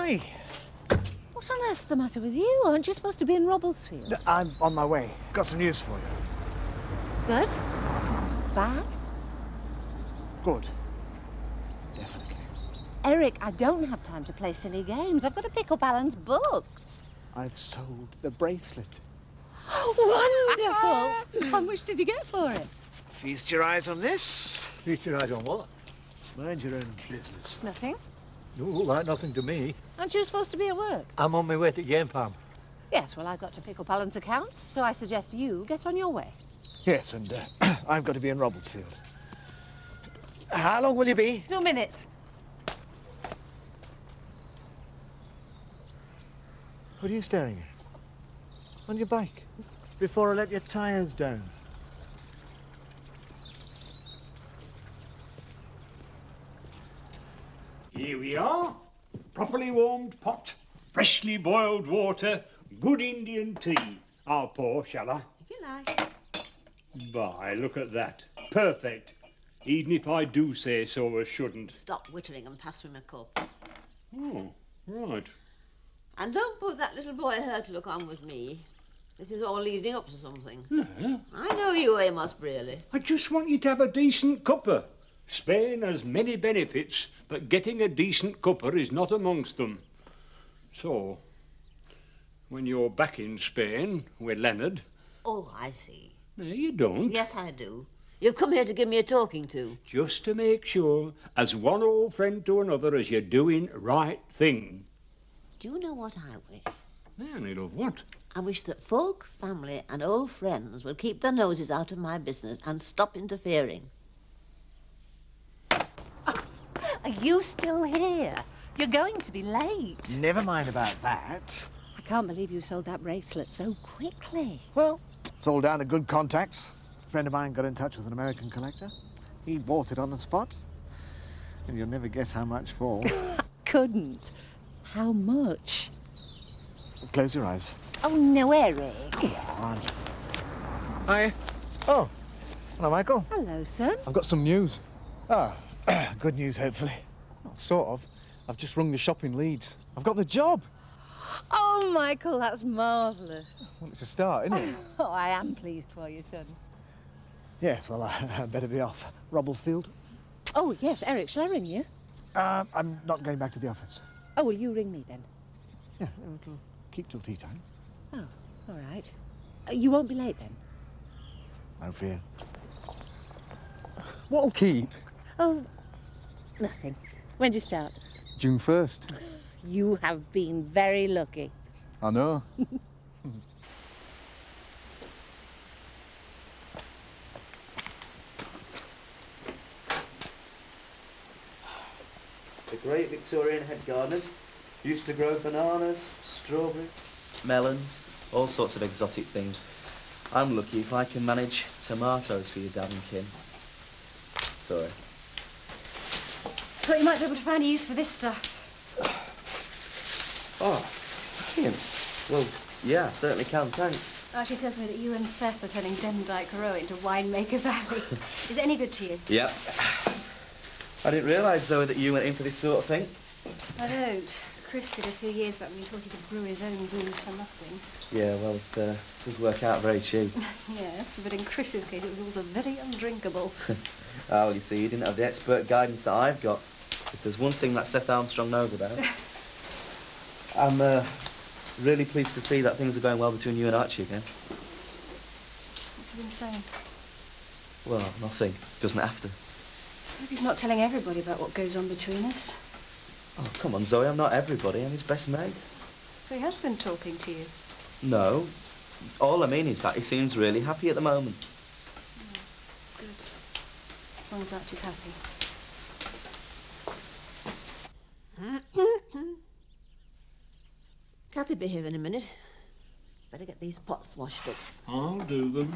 Hi. What on earth's the matter with you? Aren't you supposed to be in Robblesfield? I'm on my way. Got some news for you. Good? Bad? Good. Definitely. Eric, I don't have time to play silly games. I've got to pick up Alan's books. I've sold the bracelet. Wonderful! How much did you get for it? Feast your eyes on this. Feast your eyes on what? Mind your own business. Nothing. No, like nothing to me. Aren't you supposed to be at work? I'm on my way to game farm. Yes, well, I've got to pick up Alan's accounts, so I suggest you get on your way. Yes, and I've got to be in Robblesfield. How long will you be? 2 minutes. What are you staring at? On your bike? Before I let your tyres down. Here we are. Properly warmed pot, freshly boiled water, good Indian tea. I'll pour, shall I? If you like. By, look at that. Perfect. Even if I do say so as shouldn't. Stop whittling and pass me my cup. Oh, right. And don't put that little boy hurt look on with me. This is all leading up to something. Yeah. I know you, Amos Braley. I just want you to have a decent cuppa. Spain has many benefits, but getting a decent cuppa is not amongst them. So, when you're back in Spain with Leonard... Oh, I see. No, you don't. Yes, I do. You've come here to give me a talking to. Just to make sure, as one old friend to another, as you're doing right thing. Do you know what I wish? Annie, love, what? I wish that folk, family and old friends would keep their noses out of my business and stop interfering. Are you still here? You're going to be late. Never mind about that. I can't believe you sold that bracelet so quickly. Well, it's all down to good contacts. A friend of mine got in touch with an American collector. He bought it on the spot. And you'll never guess how much for. Couldn't. How much? Close your eyes. Oh, no, Eric. Come on. Hi. Oh, hello, Michael. Hello, son. I've got some news. Oh, good news, hopefully. Well, sort of. I've just rung the shop in Leeds. I've got the job. Oh, Michael, that's marvellous. Well, it's a start, isn't it? Oh, I am pleased for you, son. Yes, well, I better be off. Robblesfield. Oh, yes, Eric, shall I ring you? I'm not going back to the office. Oh, will you ring me then? Yeah, it'll keep till tea time. Oh, all right. You won't be late then? No fear. What'll keep? Oh, nothing. When do you start? June 1st. You have been very lucky. I know. The great Victorian head gardeners used to grow bananas, strawberries, melons, all sorts of exotic things. I'm lucky if I can manage tomatoes for your dad and kin. Sorry. Thought you might be able to find a use for this stuff. Oh, brilliant. Well, yeah, certainly can, thanks. Archie tells me that you and Seth are turning Demdike Row into Winemaker's Alley. Is it any good to you? Yep. I didn't realise, Zoe, that you went in for this sort of thing. I don't. Chris did a few years back when he thought he could brew his own booze for nothing. Yeah, well, it does work out very cheap. Yes, but in Chris's case it was also very undrinkable. Oh, well, you see, you didn't have the expert guidance that I've got. If there's one thing that Seth Armstrong knows about. I'm really pleased to see that things are going well between you and Archie again. What's he been saying? Well, nothing. Doesn't have to. I hope he's not telling everybody about what goes on between us. Oh, come on, Zoe, I'm not everybody. I'm his best mate. So he has been talking to you? No. All I mean is that he seems really happy at the moment. Oh, good. As long as Archie's happy. Kathy'll be here in a minute. Better get these pots washed up. I'll do them.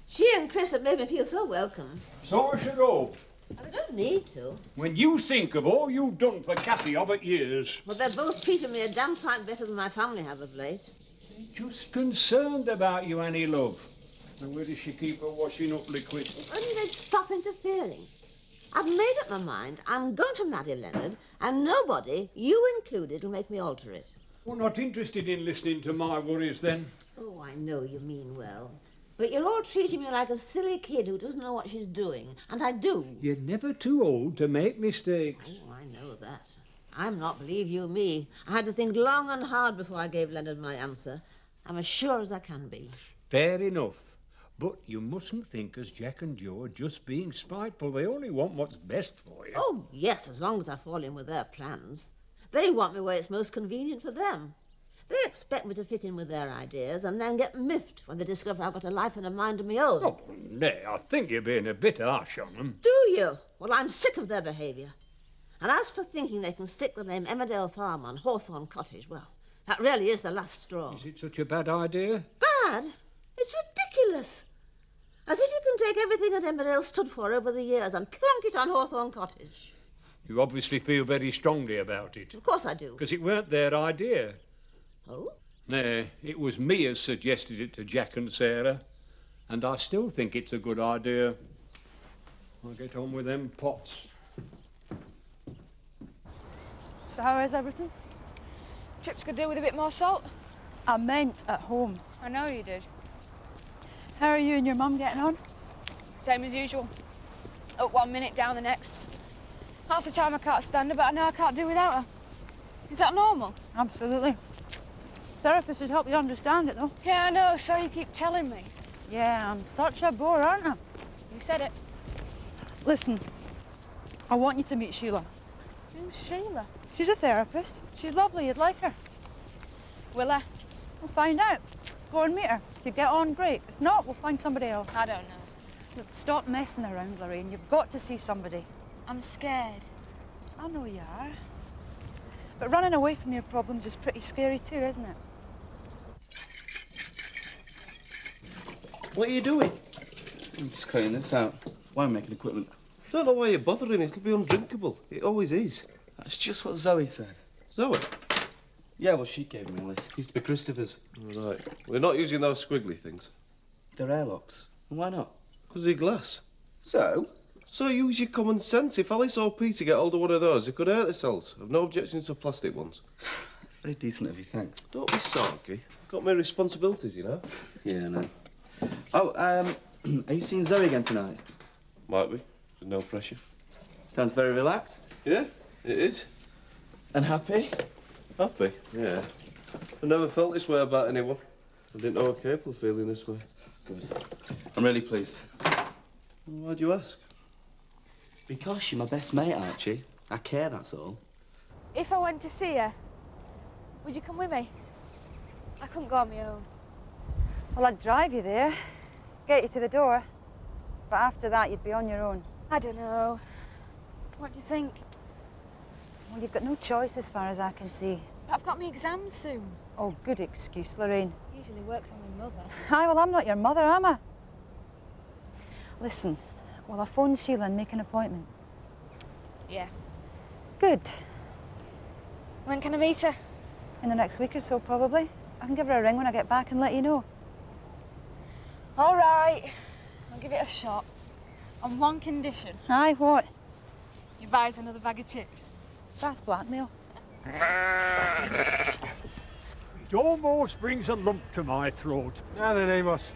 She and Chris have made me feel so welcome. So should all. And they don't need to. When you think of all you've done for Kathy over years. But they're both treating me a damn sight better than my family have of late. They're just concerned about you, Annie, love. And where does she keep her washing up liquid? If only they'd stop interfering. I've made up my mind. I'm going to marry Leonard, and nobody, you included, will make me alter it. You're not interested in listening to my worries, then? Oh, I know you mean well. But you're all treating me like a silly kid who doesn't know what she's doing, and I do. You're never too old to make mistakes. Oh, I know that. I'm not, believe you me. I had to think long and hard before I gave Leonard my answer. I'm as sure as I can be. Fair enough. But you mustn't think as Jack and Joe are just being spiteful. They only want what's best for you. Oh, yes, as long as I fall in with their plans. They want me where it's most convenient for them. They expect me to fit in with their ideas and then get miffed when they discover I've got a life and a mind of my own. Oh, nay, I think you're being a bit harsh on them. Do you? Well, I'm sick of their behaviour. And as for thinking they can stick the name Emmerdale Farm on Hawthorne Cottage, well, that really is the last straw. Is it such a bad idea? Bad? It's ridiculous. As if you can take everything that Emmerdale stood for over the years and plonk it on Hawthorne Cottage. You obviously feel very strongly about it. Of course I do. Because it weren't their idea. Oh? Nay, it was me as suggested it to Jack and Sarah. And I still think it's a good idea. I'll get on with them pots. So how is everything? Chips could do with a bit more salt. I meant at home. I know you did. How are you and your mum getting on? Same as usual. Up 1 minute, down the next. Half the time I can't stand her, but I know I can't do without her. Is that normal? Absolutely. Therapist would help you understand it, though. Yeah, I know, so you keep telling me. Yeah, I'm such a bore, aren't I? You said it. Listen, I want you to meet Sheila. Who's Sheila? She's a therapist. She's lovely, you'd like her. Will I? We'll find out. Go and meet her. If you get on, great. If not, we'll find somebody else. I don't know. Look, stop messing around, Lorraine. You've got to see somebody. I'm scared. I know you are. But running away from your problems is pretty scary too, isn't it? What are you doing? I'm just cleaning this out. Winemaking equipment. I don't know why you're bothering. It'll be undrinkable. It always is. That's just what Zoe said. Zoe? Yeah, well, she gave me a list. Used to be Christopher's. Right. We're not using those squiggly things. They're airlocks. And why not? Because they're glass. So? So use your common sense. If Alice or Peter get hold of one of those, they could hurt themselves. I've no objections to plastic ones. It's very decent of you, thanks. Don't be sarky. I've got my responsibilities, you know. Yeah, I know. Oh, are you seeing Zoe again tonight? Might be. There's no pressure. Sounds very relaxed. Yeah, it is. And happy? Happy? Yeah. I never felt this way about anyone. I didn't know I was capable of feeling this way. Good. I'm really pleased. Why'd you ask? Because you're my best mate, Archie. I care, that's all. If I went to see her, would you come with me? I couldn't go on my own. Well, I'd drive you there, get you to the door. But after that, you'd be on your own. I don't know. What do you think? Well, you've got no choice as far as I can see. But I've got my exams soon. Oh, good excuse, Lorraine. Usually works on my mother. Aye, well, I'm not your mother, am I? Listen, will I phone Sheila and make an appointment? Yeah. Good. When can I meet her? In the next week or so, probably. I can give her a ring when I get back and let you know. All right. I'll give it a shot. On one condition. Aye, what? You buy us another bag of chips. That's blackmail. It almost brings a lump to my throat. Now then, Amos,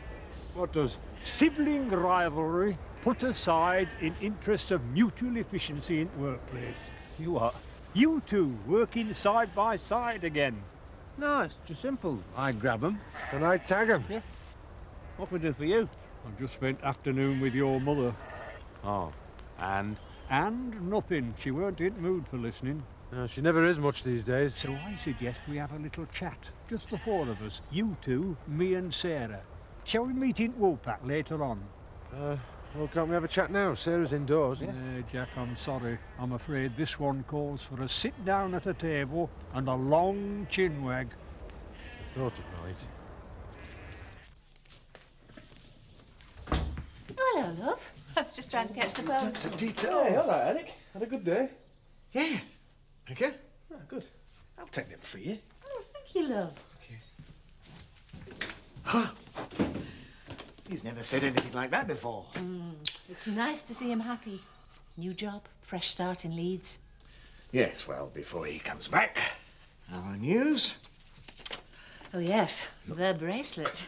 what does? Sibling rivalry put aside in interests of mutual efficiency in workplace. You what? You two working side by side again. No, it's just simple. I grab 'em. And I tag him. Yeah. What can we do for you? I've just spent afternoon with your mother. Oh, and? And nothing. She weren't in mood for listening. She never is much these days. So I suggest we have a little chat. Just the four of us. You two, me and Sarah. Shall we meet in Woolpack later on? Well, can't we have a chat now? Sarah's indoors. Jack, I'm sorry. I'm afraid this one calls for a sit down at a table and a long chin wag. I thought it might. Oh, hello, love. I was just trying to catch the bus. Hey, all right, Eric. Had a good day. Yeah. Thank you. Ah, good. I'll take them for you. Oh, thank you, love. He's never said anything like that before. It's nice to see him happy. New job, fresh start in Leeds. Yes, well, before he comes back. Our news? Oh, yes, the bracelet.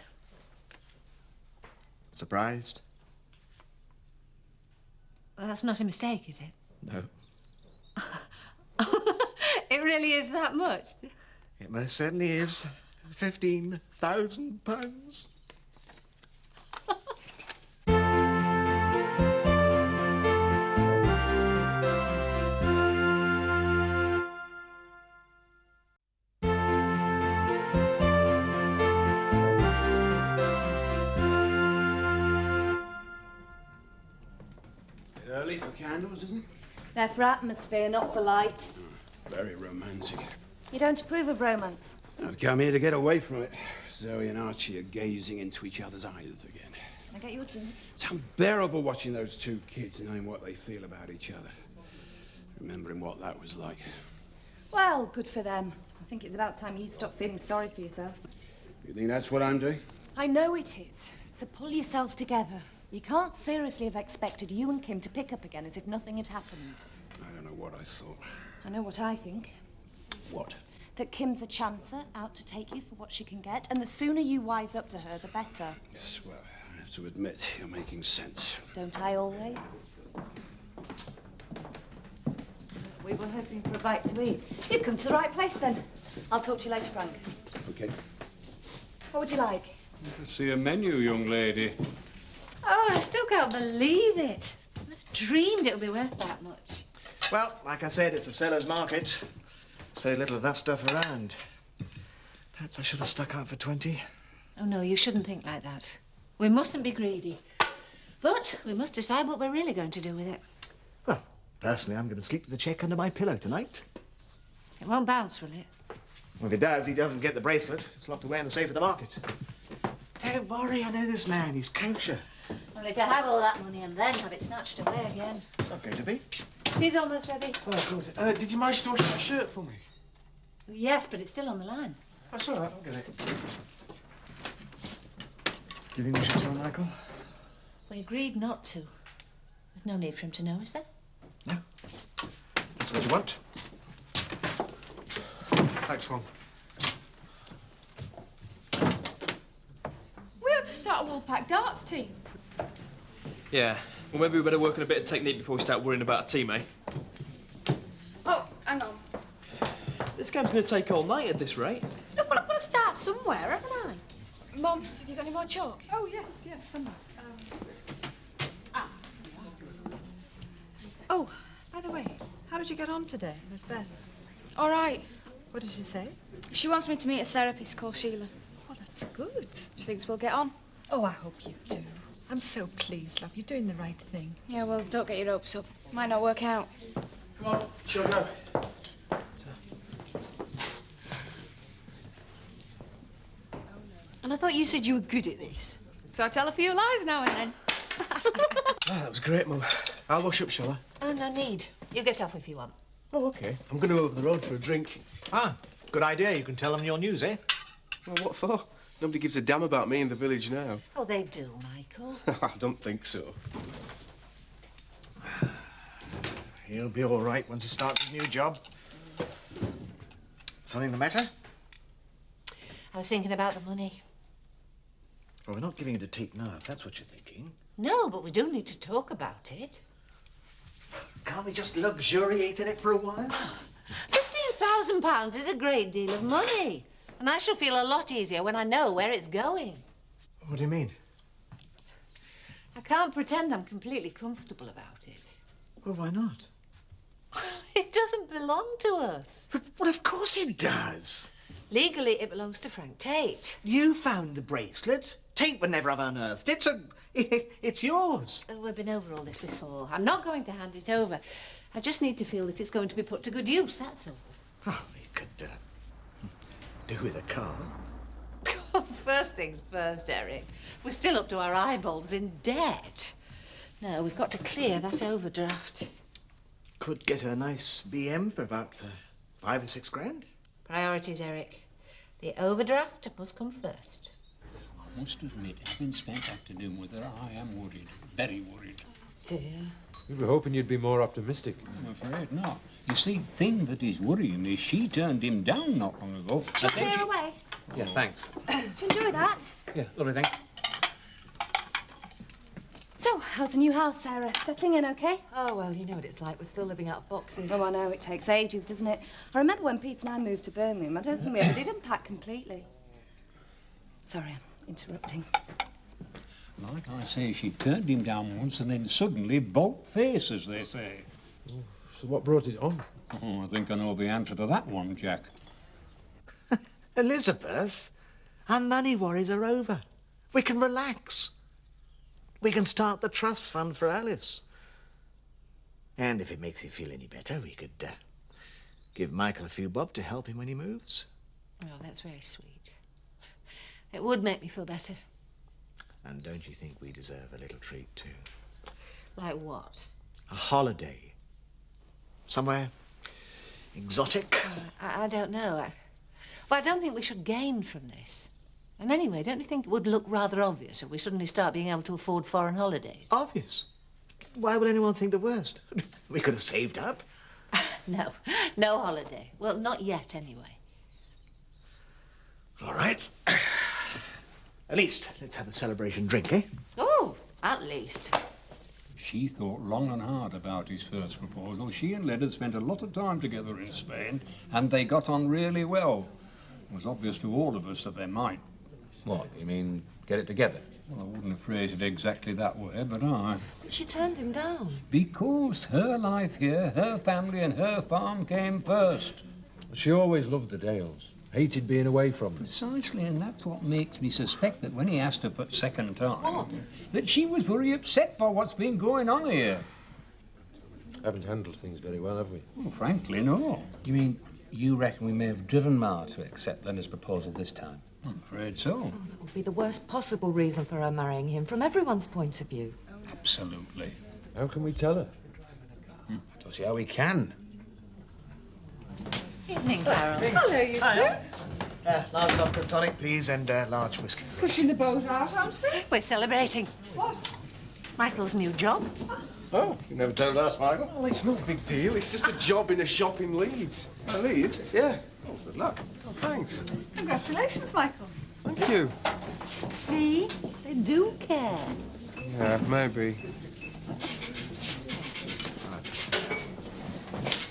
Surprised? Well, that's not a mistake, is it? No. It really is that much? It most certainly is. £15,000. Early for candles, isn't it? They're for atmosphere, not for light. Very romantic. You don't approve of romance? I've come here to get away from it. Zoe and Archie are gazing into each other's eyes again. Can I get you a drink? It's unbearable watching those two kids knowing what they feel about each other. Remembering what that was like. Well, good for them. I think it's about time you stopped feeling sorry for yourself. You think that's what I'm doing? I know it is. So pull yourself together. You can't seriously have expected you and Kim to pick up again as if nothing had happened. I don't know what I thought. I know what I think. What? That Kim's a chancer, out to take you for what she can get, and the sooner you wise up to her, the better. Yes, well, I have to admit, you're making sense. Don't I always? We were hoping for a bite to eat. You've come to the right place, then. I'll talk to you later, Frank. Okay. What would you like? Let's see a menu, young lady. Oh, I still can't believe it. I never dreamed it would be worth that much. Well, like I said, it's a seller's market. So little of that stuff around. Perhaps I should have stuck out for 20. Oh, no, you shouldn't think like that. We mustn't be greedy. But we must decide what we're really going to do with it. Well, personally, I'm going to sleep with the cheque under my pillow tonight. It won't bounce, will it? Well, if it does, he doesn't get the bracelet. It's locked away in the safe of the market. Don't worry, I know this man. He's kosher. Only to have all that money and then have it snatched away again. It's not going to be. Tea's almost ready. Oh, good. Did you manage to wash my shirt for me? Yes, but it's still on the line. That's all right, I'll get it. Do you think we should tell Michael? We agreed not to. There's no need for him to know, is there? No. That's what you want. Thanks, Mum. We ought to start a Woolpack darts team. Yeah. Well, maybe we better work on a bit of technique before we start worrying about a team, eh? Oh, hang on. This game's going to take all night at this rate. No, but I've got to start somewhere, haven't I? Mum, have you got any more chalk? Oh, yes, somewhere. Oh, by the way, how did you get on today with Beth? All right. What did she say? She wants me to meet a therapist called Sheila. Oh, that's good. She thinks we'll get on. Oh, I hope you do. I'm so pleased, love. You're doing the right thing. Yeah, well, don't get your hopes up. Might not work out. Come on, shall we go? And I thought you said you were good at this. So I tell a few lies now and then. That was great, Mum. I'll wash up, shall I? Oh, no need. You get off if you want. Oh, OK. I'm going to go over the road for a drink. Ah, good idea. You can tell them your news, eh? Well, what for? Nobody gives a damn about me in the village now. Oh, they do, Michael. I don't think so. He'll be all right once he starts his new job. Something the matter? I was thinking about the money. Well, we're not giving it a take now, if that's what you're thinking. No, but we do need to talk about it. Can't we just luxuriate in it for a while? £15,000 is a great deal of money. And I shall feel a lot easier when I know where it's going. What do you mean? I can't pretend I'm completely comfortable about it. Well, why not? It doesn't belong to us. But, well, of course it does. Legally, it belongs to Frank Tate. You found the bracelet. Tate would never have unearthed it, so it's yours. We've been over all this before. I'm not going to hand it over. I just need to feel that it's going to be put to good use, that's all. Oh, you could do with a car. First things first, Eric. We're still up to our eyeballs in debt. No, we've got to clear that overdraft. Could get a nice BM for about 5 or 6 grand. Priorities, Eric. The overdraft must come first. I must admit, having spent afternoon with her, I am worried. Very worried. dear. We were hoping you'd be more optimistic. I'm afraid not. You see, thing that is worrying is she turned him down not long ago. Shall I clear away? Yeah, thanks. Do you enjoy that? Yeah, lovely, thanks. So, how's the new house, Sarah? Settling in okay? Oh, well, you know what it's like. We're still living out of boxes. Oh, I know. It takes ages, doesn't it? I remember when Pete and I moved to Birmingham. I don't think we ever did unpack completely. Sorry, I'm interrupting. Like I say, she turned him down once and then suddenly volte-face, as they say. Oh, so what brought it on? Oh, I think I know the answer to that one, Jack. Elizabeth, our money worries are over. We can relax. We can start the trust fund for Alice. And if it makes you feel any better, we could give Michael a few bob to help him when he moves. Oh, that's very sweet. It would make me feel better. And don't you think we deserve a little treat, too? Like what? A holiday. Somewhere exotic. I don't know. Well, I don't think we should gain from this. And anyway, don't you think it would look rather obvious if we suddenly start being able to afford foreign holidays? Obvious? Why would anyone think the worst? We could have saved up. No, no holiday. Well, not yet, anyway. All right. At least, let's have a celebration drink, eh? Oh, at least. She thought long and hard about his first proposal. She and Led had spent a lot of time together in Spain, and they got on really well. It was obvious to all of us that they might. What, you mean get it together? Well, I wouldn't have phrased it exactly that way, but I... But she turned him down. Because her life here, her family and her farm came first. She always loved the Dales. Hated being away from them. Precisely, and that's what makes me suspect that when he asked her for the second time... That she was very upset by what's been going on here. Haven't handled things very well, have we? Well, frankly, no. You mean you reckon we may have driven Ma to accept Leonard's proposal this time? I'm afraid so. Oh, that would be the worst possible reason for her marrying him from everyone's point of view. Absolutely. How can we tell her? I don't see how we can. Evening, Carol. Hello, you two. Large vodka tonic, please, and large whiskey. Pushing the boat out, aren't we? We're celebrating. What? Michael's new job. Oh, you never told us, Michael. Well, it's no big deal. It's just a job in a shop in Leeds. Leeds? Yeah. Oh, good luck. Oh, thanks. Congratulations, Michael. Thank you. See? They do care. Yeah, maybe.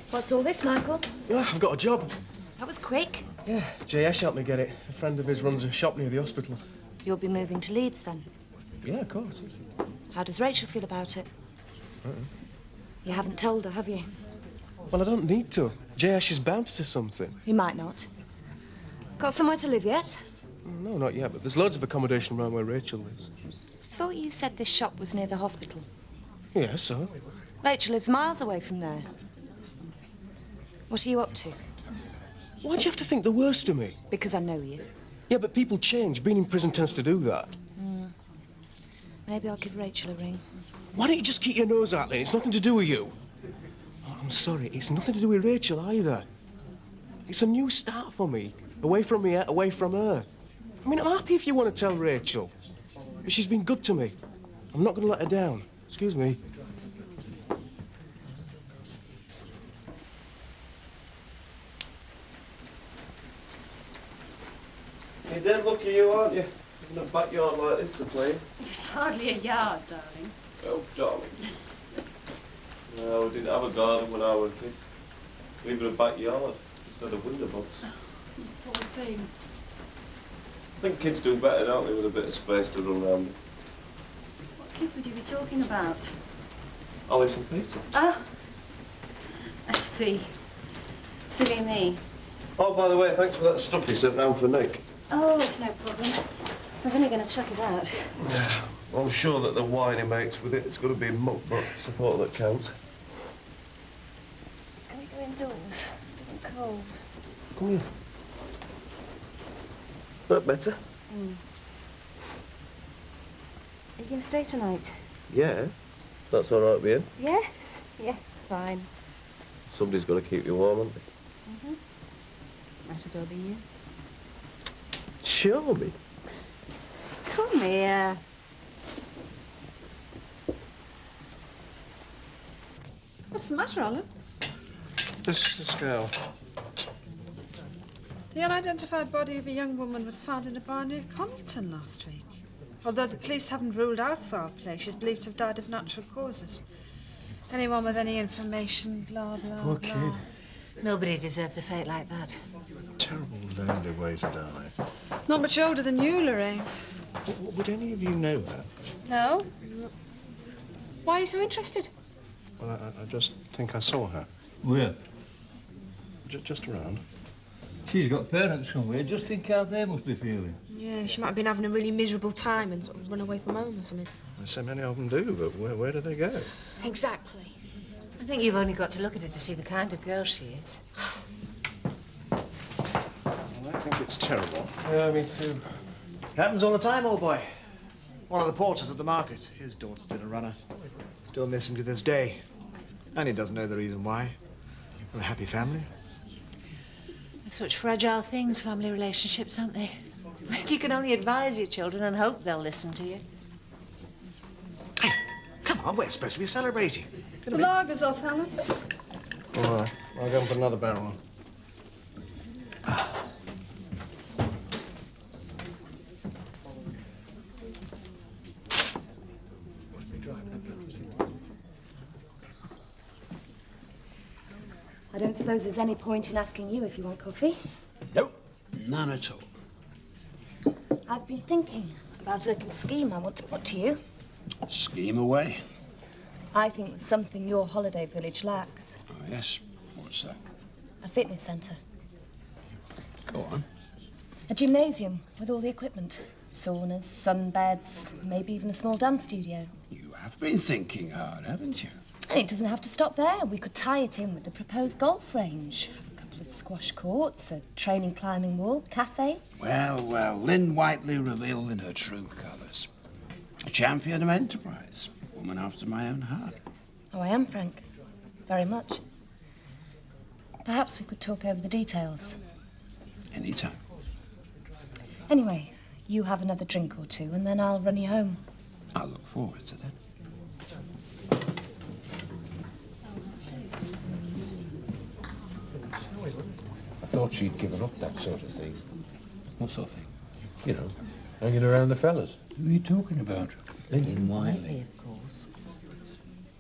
What's all this, Michael? I've got a job. That was quick. Yeah, JS helped me get it. A friend of his runs a shop near the hospital. You'll be moving to Leeds, then? Yeah, of course. How does Rachel feel about it? You haven't told her, have you? Well, I don't need to. JS is bound to say something. You might not. Got somewhere to live yet? No, not yet, but there's loads of accommodation around where Rachel lives. Thought you said this shop was near the hospital. Yeah, so? Rachel lives miles away from there. What are you up to? Why'd you have to think the worst of me? Because I know you. Yeah, but people change. Being in prison tends to do that. Maybe I'll give Rachel a ring. Why don't you just keep your nose out then? It's nothing to do with you. Oh, I'm sorry, it's nothing to do with Rachel either. It's a new start for me. Away from me, away from her. I mean, I'm happy if you want to tell Rachel. But she's been good to me. I'm not going to let her down. Excuse me. You're dead lucky you, aren't you? In a backyard like this to play. It's hardly a yard, darling. Oh, darling. No, we didn't have a garden when I was a kid. Even a backyard. Just had a window box. Poor thing. I think kids do better, don't they, with a bit of space to run around. What kids would you be talking about? Alice and Peter. Ah, I see. Silly me. Oh, by the way, thanks for that stuff you sent round for Nick. Oh, it's no problem. I was only going to chuck it out. Well, I'm sure that the wine he makes with it, it's going to be muck, but it's all that counts. Can we go indoors? I'm cold. Come here. That better? Are you going to stay tonight? Yeah. That's all right with you. Yes. Yes, fine. Somebody's got to keep you warm, haven't they? Might as well be you. Charming. Come here. What's the matter, Alan? This girl. The unidentified body of a young woman was found in a bar near Connington last week. Although the police haven't ruled out foul play, she's believed to have died of natural causes. Anyone with any information, blah, blah, Poor blah. kid. Nobody deserves a fate like that. Terrible, lonely way to die. Not much older than you, Lorraine. Would any of you know her? No? Why are you so interested? Well, I just think I saw her. Where? Just around. She's got parents somewhere. Just think how they must be feeling. Yeah, she might have been having a really miserable time and sort of run away from home or something. Well, so many of them do, but where do they go? Exactly. I think you've only got to look at her to see the kind of girl she is. Well, I think it's terrible. Yeah, me too. Happens all the time, old boy. One of the porters at the market, his daughter did a runner. Still missing to this day. And he doesn't know the reason why. We're a happy family. They're such fragile things, family relationships, aren't they? You can only advise your children and hope they'll listen to you. Hey, come on, we're supposed to be celebrating. The lager's off, Alan. All right, I'll go and put another barrel on. I don't suppose there's any point in asking you if you want coffee. Nope, none at all. I've been thinking about a little scheme I want to put to you. Scheme away. I think there's something your holiday village lacks. Oh, yes. What's that? A fitness centre. Go on. A gymnasium with all the equipment. Saunas, sunbeds, maybe even a small dance studio. You have been thinking hard, haven't you? And it doesn't have to stop there. We could tie it in with the proposed golf range. Have a couple of squash courts, a training climbing wall, cafe. Well, Lynn Whiteley revealed in her true colours. A champion of enterprise. A woman after my own heart. Oh, I am, Frank. Very much. Perhaps we could talk over the details. Anytime. Anyway, you have another drink or two and then I'll run you home. I'll look forward to that. I thought she'd given up that sort of thing. What sort of thing? You know, hanging around the fellas. Who are you talking about? Lynn Whiteley, of course.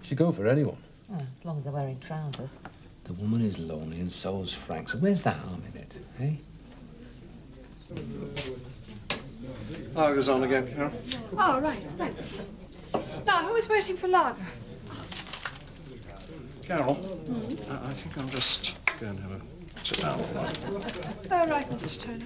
She'd go for anyone. Oh, as long as they're wearing trousers. The woman is lonely and so's Frank, so where's the harm in it, eh? Lager's on again, Carol. Oh, right, thanks. Now, who is waiting for lager? Carol, I think I'll just go and have a sit down. Oh, right, Mrs. Turner.